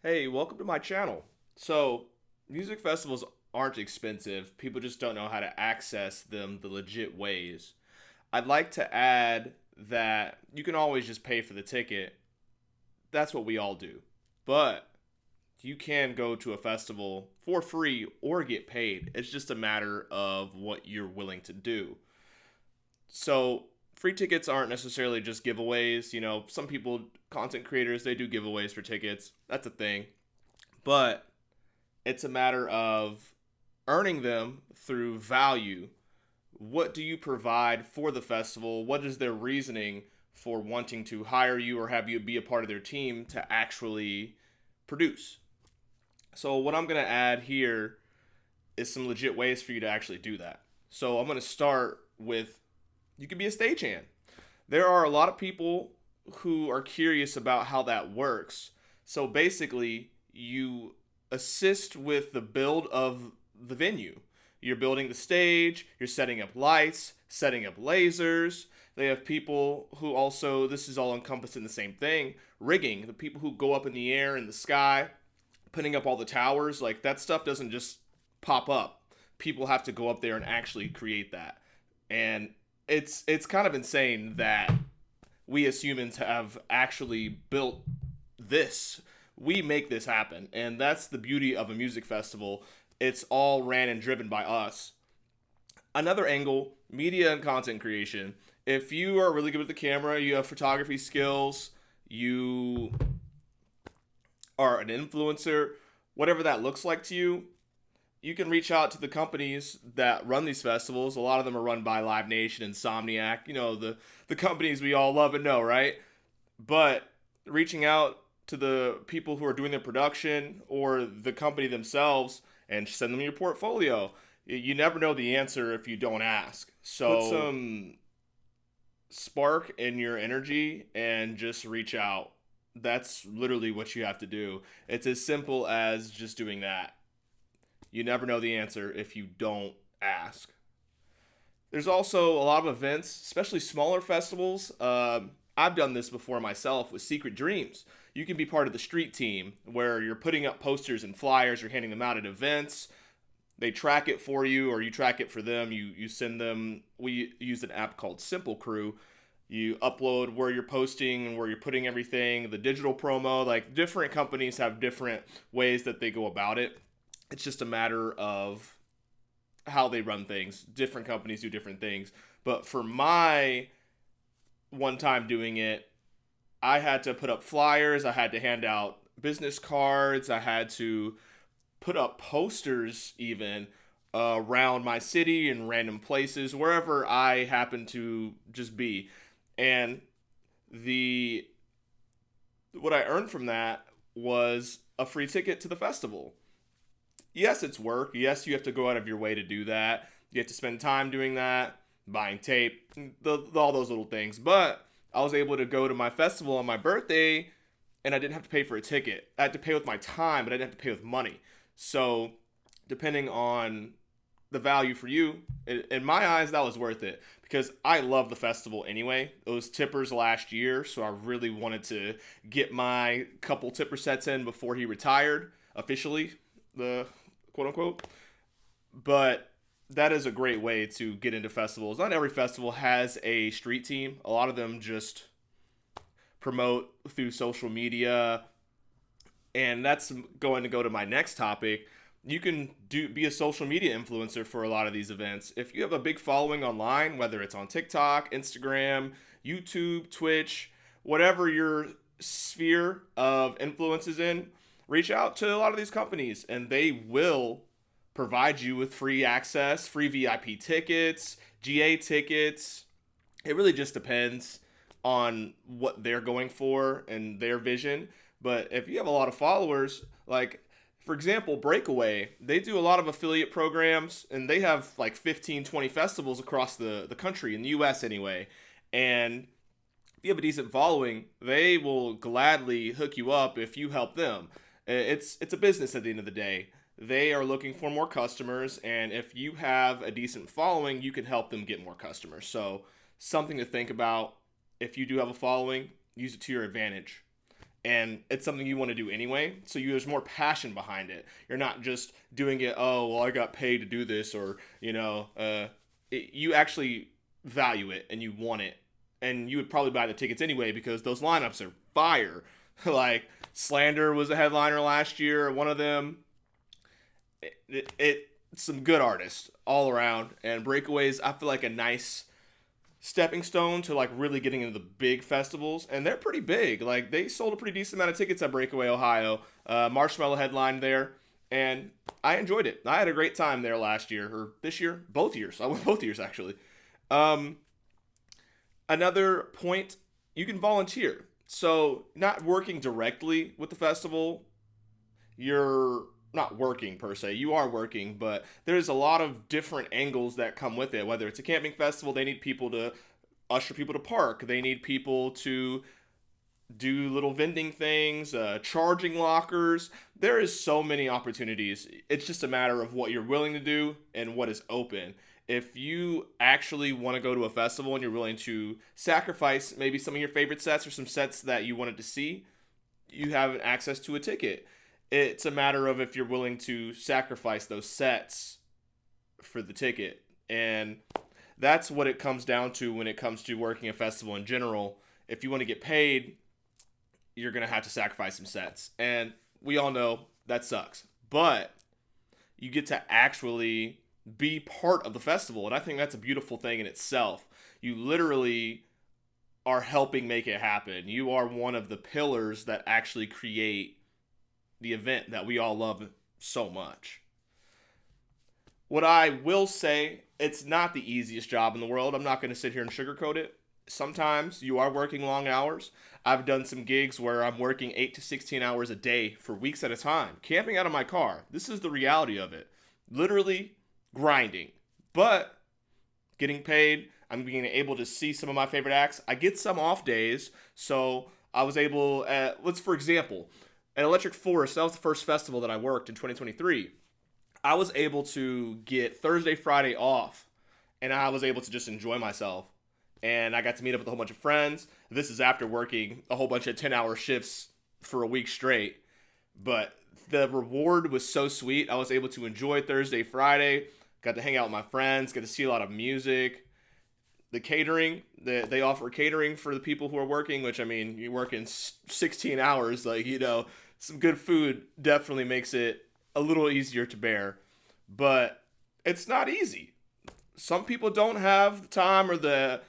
Hey, welcome to my channel. Music festivals aren't expensive. People just don't know how to access them the legit ways. I'd like to add that you can always just pay for the ticket. That's what we all do. But you can go to a festival for free or get paid. It's just a matter of what you're willing to do. So, free tickets aren't necessarily just giveaways. Some people, content creators, they do giveaways for tickets. That's a thing. But it's a matter of earning them through value. What do you provide for the festival? What is their reasoning for wanting to hire you or have you be a part of their team to actually produce? So, what I'm going to add here is some legit ways for you to actually do that. So, I'm going to start with you can be a stagehand. There are a lot of people who are curious about how that works. So, basically, you assist with the build of the venue. You're building the stage, you're setting up lights, setting up lasers. They have people who also, this is all encompassed in the same thing, rigging, the people who go up in the air in the sky, putting up all the towers. Like that stuff doesn't just pop up. People have to go up there and actually create that. And it's kind of insane that we as humans have actually built this. We make this happen, and that's the beauty of a music festival. It's all ran and driven by us. Another angle, media and content creation. If you are really good with the camera, you have photography skills, you are an influencer, whatever that looks like to you, you can reach out to the companies that run these festivals. A lot of them are run by Live Nation, Insomniac, the companies we all love and know, right? But reaching out to the people who are doing the production or the company themselves and send them your portfolio. You never know the answer if you don't ask. So put some spark in your energy and just reach out. That's literally what you have to do. It's as simple as just doing that. You never know the answer if you don't ask. There's also a lot of events, especially smaller festivals. I've done this before myself with Secret Dreams. You can be part of the street team where you're putting up posters and flyers, you're handing them out at events. They track it for you or you track it for them. You send them, we use an app called Simple Crew. You upload where you're posting and where you're putting everything, the digital promo. Like different companies have different ways that they go about it. It's just a matter of how they run things. Different companies do different things. But for my one time doing it, I had to put up flyers, I had to hand out business cards, I had to put up posters even around my city and random places, wherever I happen to just be. And the what I earned from that was a free ticket to the festival. Yes, it's work. Yes, you have to go out of your way to do that. You have to spend time doing that, buying tape, all those little things. But I was able to go to my festival on my birthday and I didn't have to pay for a ticket. I had to pay with my time, but I didn't have to pay with money. So, depending on the value for you, in my eyes, that was worth it because I love the festival anyway. It was Tipper's last year, so I really wanted to get my couple Tipper sets in before he retired officially, the quote unquote. But that is a great way to get into festivals. Not every festival has a street team. A lot of them just promote through social media. And that's going to go to my next topic. You can be a social media influencer for a lot of these events. If you have a big following online, whether it's on TikTok, Instagram, YouTube, Twitch, whatever your sphere of influence is in, reach out to a lot of these companies and they will provide you with free access, free VIP tickets, GA tickets. It really just depends on what they're going for and their vision. But if you have a lot of followers, like for example, Breakaway, they do a lot of affiliate programs and they have like 15, 20 festivals across the country, in the US anyway. And if you have a decent following, they will gladly hook you up if you help them. It's a business at the end of the day. They are looking for more customers, and if you have a decent following, you can help them get more customers. So, something to think about. If you do have a following, use it to your advantage. and it's something you want to do anyway. So there's more passion behind it. You're not just doing it, oh, well, I got paid to do this, or, you actually value it and you want it. And you would probably buy the tickets anyway because those lineups are fire. Like, Slander was a headliner last year, one of them. Some good artists all around, and Breakaways, I feel like a nice stepping stone to like really getting into the big festivals, and they're pretty big. Like, they sold a pretty decent amount of tickets at Breakaway, Ohio. Marshmello headlined there, and I enjoyed it. I had a great time there last year, or this year, both years. I went both years actually. Another point, you can volunteer. So, not working directly with the festival, you're not working per se. You are working, but there's a lot of different angles that come with it. Whether it's a camping festival, they need people to usher people to park. They need people to do little vending things, charging lockers. There is so many opportunities. It's just a matter of what you're willing to do and what is open. If you actually want to go to a festival and you're willing to sacrifice maybe some of your favorite sets or some sets that you wanted to see, you have access to a ticket. It's a matter of if you're willing to sacrifice those sets for the ticket. And that's what it comes down to when it comes to working a festival in general. If you want to get paid, you're going to have to sacrifice some sets. And we all know that sucks. But you get to actually be part of the festival. And I think that's a beautiful thing in itself. You literally are helping make it happen. You are one of the pillars that actually create the event that we all love so much. What I will say, it's not the easiest job in the world. I'm not going to sit here and sugarcoat it. Sometimes you are working long hours. I've done some gigs where I'm working 8 to 16 hours a day for weeks at a time, camping out of my car. This is the reality of it. Literally grinding, but getting paid. I'm being able to see some of my favorite acts. I get some off days, so I was able, for example, at Electric Forest, that was the first festival that I worked in 2023. I was able to get Thursday, Friday off, and I was able to just enjoy myself. And I got to meet up with a whole bunch of friends. This is after working a whole bunch of 10-hour shifts for a week straight. But the reward was so sweet. I was able to enjoy Thursday, Friday, got to hang out with my friends, got to see a lot of music. The catering, they offer catering for the people who are working, which, I mean, you work in 16 hours, some good food definitely makes it a little easier to bear. But it's not easy. Some people don't have the time or the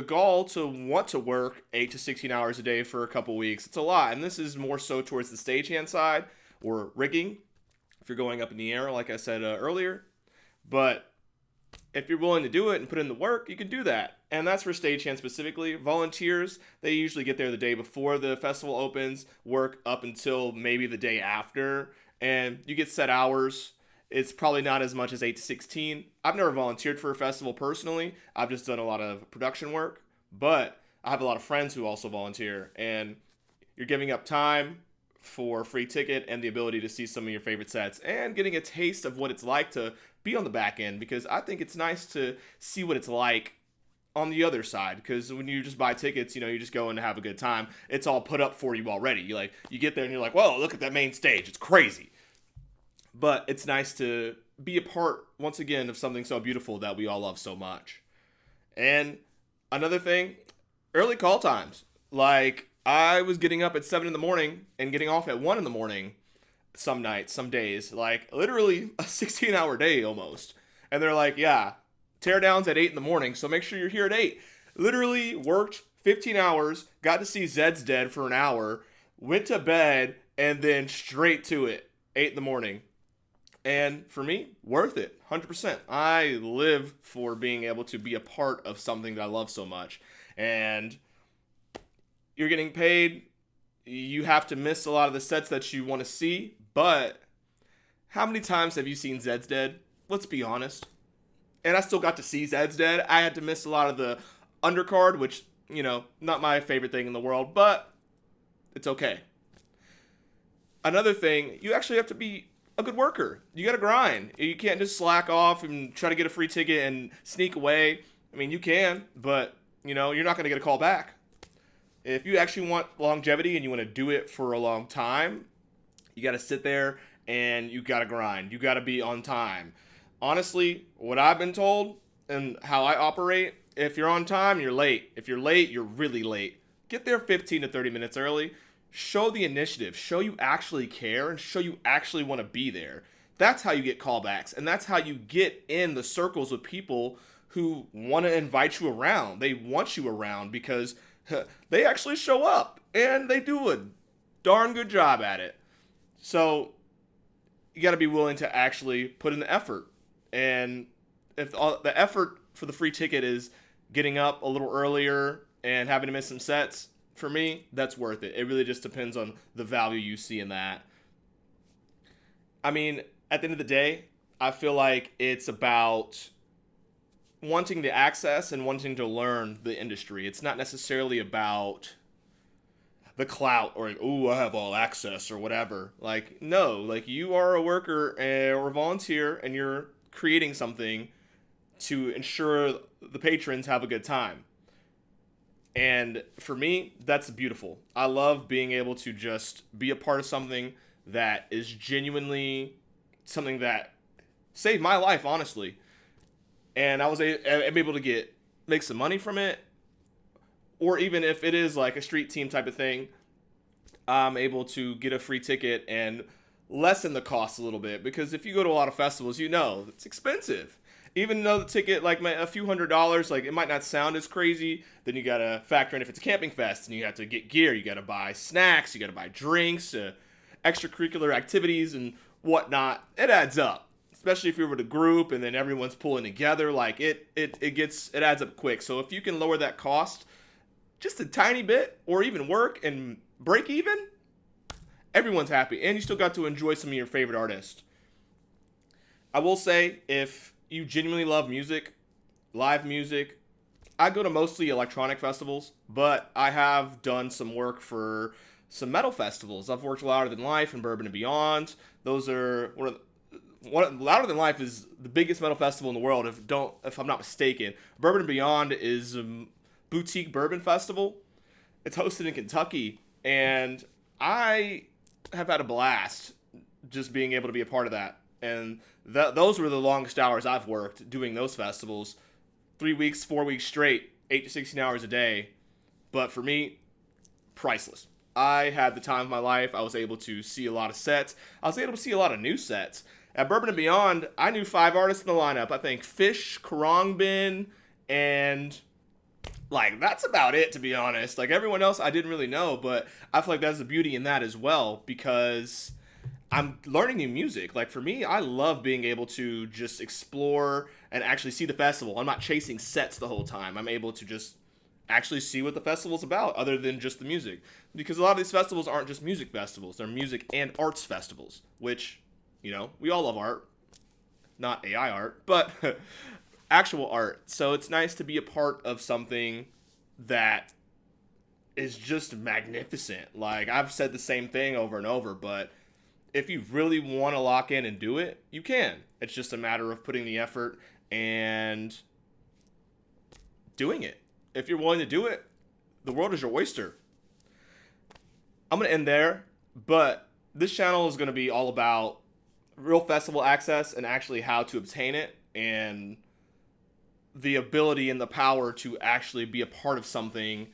gall to want to work 8 to 16 hours a day for a couple weeks. It's a lot. And this is more so towards the stagehand side or rigging, if you're going up in the air, like I said earlier. But if you're willing to do it and put in the work, you can do that. And that's for stagehands specifically. Volunteers, they usually get there the day before the festival opens, work up until maybe the day after, and you get set hours. It's probably not as much as 8 to 16. I've never volunteered for a festival personally. I've just done a lot of production work, but I have a lot of friends who also volunteer, and you're giving up time for a free ticket and the ability to see some of your favorite sets and getting a taste of what it's like to be on the back end, because I think it's nice to see what it's like on the other side, because when you just buy tickets, you just go in to have a good time. It's all put up for you already. You get there and you're like, whoa, look at that main stage. It's crazy. But it's nice to be a part, once again, of something so beautiful that we all love so much. And another thing, early call times. I was getting up at 7 in the morning and getting off at 1 in the morning some nights, some days. Literally a 16-hour day almost. And they're like, yeah, teardown's at 8 in the morning, so make sure you're here at 8. Literally worked 15 hours, got to see Zed's Dead for an hour, went to bed, and then straight to it, 8 in the morning. And for me, worth it, 100%. I live for being able to be a part of something that I love so much. And you're getting paid. You have to miss a lot of the sets that you want to see. But how many times have you seen Zed's Dead? Let's be honest. And I still got to see Zed's Dead. I had to miss a lot of the undercard, which, not my favorite thing in the world, but it's okay. Another thing, you actually have to be a good worker. You got to grind. You can't just slack off and try to get a free ticket and sneak away. I mean, you can, but, you're not going to get a call back. If you actually want longevity and you want to do it for a long time, you got to sit there and you got to grind. You got to be on time. Honestly, what I've been told and how I operate, if you're on time, you're late. If you're late, you're really late. Get there 15 to 30 minutes early. Show the initiative. Show you actually care and show you actually want to be there. That's how you get callbacks. And that's how you get in the circles with people who want to invite you around. They want you around because they actually show up and they do a darn good job at it. So you got to be willing to actually put in the effort. And if the effort for the free ticket is getting up a little earlier and having to miss some sets, for me, that's worth it. It really just depends on the value you see in that. I mean, at the end of the day, I feel like it's about wanting the access and wanting to learn the industry. It's not necessarily about the clout or, oh, I have all access or whatever. Like, no, like you are a worker or a volunteer and you're creating something to ensure the patrons have a good time. And for me, that's beautiful. I love being able to just be a part of something that is genuinely something that saved my life, honestly. And I'm able to make some money from it. Or even if it is like a street team type of thing, I'm able to get a free ticket and lessen the cost a little bit. Because if you go to a lot of festivals, you know, it's expensive. Even though the ticket, like a few $100s, like it might not sound as crazy, then you gotta factor in if it's a camping fest and you have to get gear, you gotta buy snacks, you gotta buy drinks, extracurricular activities and whatnot. It adds up, especially if you're with a group and then everyone's pulling together. Like it adds up quick. So if you can lower that cost just a tiny bit, or even work and break even, everyone's happy, and you still got to enjoy some of your favorite artists. I will say, if you genuinely love music, live music, I go to mostly electronic festivals, but I have done some work for some metal festivals. I've worked Louder Than Life and Bourbon and Beyond. Those are Louder Than Life is the biggest metal festival in the world, if I'm not mistaken. Bourbon and Beyond is a boutique bourbon festival. It's hosted in Kentucky, and I have had a blast just being able to be a part of that. And those were the longest hours I've worked doing those festivals. 3 weeks, 4 weeks straight, 8 to 16 hours a day. But for me, priceless. I had the time of my life. I was able to see a lot of sets. I was able to see a lot of new sets. At Bourbon and Beyond, I knew 5 artists in the lineup. I think Fish, Karangbin, and like that's about it, to be honest. Like everyone else I didn't really know, but I feel like that's the beauty in that as well, because I'm learning new music. Like for me, I love being able to just explore and actually see the festival. I'm not chasing sets the whole time. I'm able to just actually see what the festival's about other than just the music. Because a lot of these festivals aren't just music festivals. They're music and arts festivals, which, you know, we all love art. Not AI art, but actual art. So it's nice to be a part of something that is just magnificent. Like I've said the same thing over and over, but if you really want to lock in and do it, you can. It's just a matter of putting the effort and doing it. If you're willing to do it, the world is your oyster. I'm going to end there, but this channel is going to be all about real festival access and actually how to obtain it and the ability and the power to actually be a part of something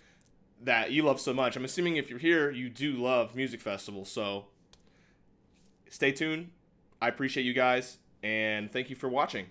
that you love so much. I'm assuming if you're here, you do love music festivals, so stay tuned. I appreciate you guys, and thank you for watching.